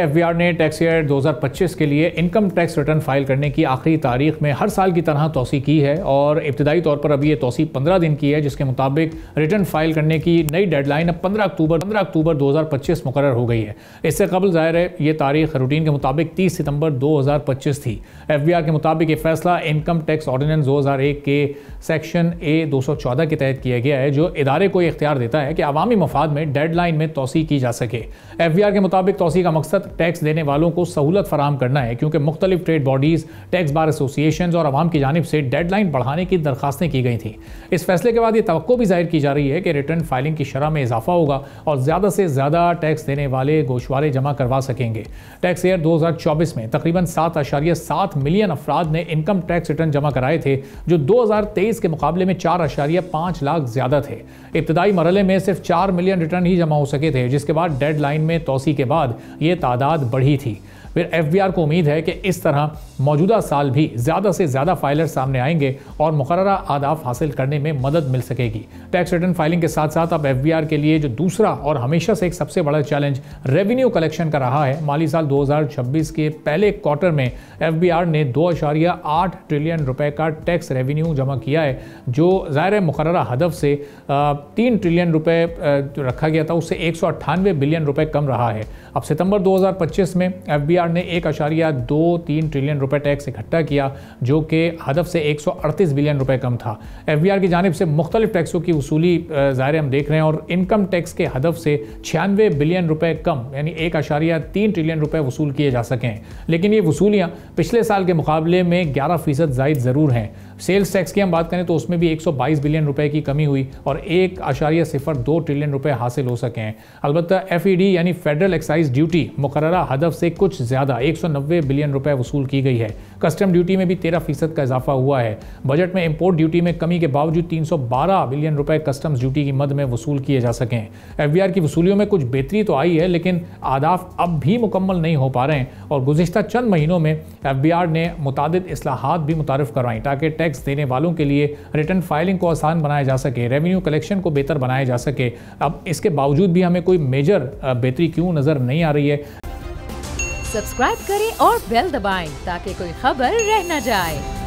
FBR ने tax year 2025 के लिए इनकम टैक्स रिटर्न फाइल करने की आखिरी तारीख में हर साल की तरह तोसी की है और इब्तदाई तौर पर अभी ये तोसी 15 दिन की है, जिसके मुताबिक रिटर्न फाइल करने की नई डेडलाइन अब 15 अक्टूबर 2025 मुकर्रर हो गई है। इससे कबल ज़ाहिर है ये तारीख रूटीन के मुताबिक 30 सितंबर 2025 थी। एफबीआर के मुताबिक ये फैसला इनकम टैक्स ऑर्डिनेंस 2001 के सेक्शन ए 214 के तहत किया गया है, जो इदारे को इख्तियार देता है कि अवामी मफाद में डेडलाइन में तोसी की जा सके। एफबीआर के मुताबिक तोसी का मकसद टैक्स देने वालों को सहूलत फराहम करना है, क्योंकि मुख्तलिफ trade bodies, tax bar association और अवाम की जानिब से डेडलाइन बढ़ाने की दरखास्तें की गई थी। इस फैसले के बाद ये तवक्को भी जाहिर की जा रही है कि रिटर्न फाइलिंग की शरह में इजाफा होगा और ज़्यादा से ज़्यादा टैक्स देने वाले गोशवारे जमा करवा सकेंगे। टैक्स ईयर 2024 में तकरीबन 7.7 मिलियन अफराद ने इनकम टैक्स रिटर्न जमा कराए थे, जो 2023 के मुकाबले में 4.5 लाख ज़्यादा थे। इब्तदाई मरहले में सिर्फ 4 मिलियन रिटर्न ही जमा हो सके थे, जिसके बाद डेडलाइन में तोसी के बाद ये तादाद बढ़ी थी। फिर एफबीआर को उम्मीद है कि इस तरह मौजूदा साल भी ज़्यादा से ज़्यादा फाइलर सामने आएंगे और मुकर्ररा आदाफ हासिल करने में मदद मिल सकेगी। टैक्स रिटर्न फाइलिंग के साथ साथ अब एफबीआर के लिए जो दूसरा और हमेशा से एक सबसे बड़ा चैलेंज रेवेन्यू कलेक्शन का रहा है। माली साल 2026 के पहले क्वार्टर में एफबीआर ने 2.8 ट्रिलियन रुपए का टैक्स रेवेन्यू जमा किया है, जो ज़ाहिर मुकर्ररा हदफ से 3 ट्रिलियन रुपए रखा गया था, उससे 198 बिलियन रुपए कम रहा है। अब सितंबर 2025 में एफबीआर ने 1.23 ट्रिलियन रुपए टैक्स इकट्ठा किया, जो कि हदफ से 138 बिलियन रुपए कम था। एफबीआर की जानिब से मुख्तलिफ टैक्सों की वसूली ज़ाहिर हम देख रहे हैं और इनकम टैक्स के हदफ से 96 बिलियन रुपए कम यानी 1.3 ट्रिलियन रुपए वसूल किए जा सकें। लेकिन ये वसूलियाँ पिछले साल के मुकाबले में 11% ज़ायद ज़रूर हैं। सेल्स टैक्स की हम बात करें तो उसमें भी 122 बिलियन रुपए की कमी हुई और 1.02 ट्रिलियन रुपए हासिल हो सके हैं। अलबत्ता एफईडी यानी फेडरल एक्साइज ड्यूटी मुकर्ररा हदफ से कुछ ज़्यादा 190 बिलियन रुपए वसूल की गई है। कस्टम ड्यूटी में भी 13% का इजाफा हुआ है। बजट में इंपोर्ट ड्यूटी में कमी के बावजूद 312 बिलियन रुपए कस्टम्स ड्यूटी की मद में वसूल किए जा सकें। एफबीआर की वसूलियों में कुछ बेहतरी तो आई है, लेकिन आदाफ अब भी मुकम्मल नहीं हो पा रहे हैं और गुज़िश्ता चंद महीनों में एफबीआर ने मुतादिद इस्लाहात भी मुतारिफ करवाई ताकि टैक्स देने वालों के लिए रिटर्न फाइलिंग को आसान बनाया जा सके, रेवेन्यू कलेक्शन को बेहतर बनाया जा सके। अब इसके बावजूद भी हमें कोई मेजर बेहतरी क्यों नज़र नहीं आ रही है। सब्सक्राइब करें और बेल दबाएं ताकि कोई खबर रह न जाए।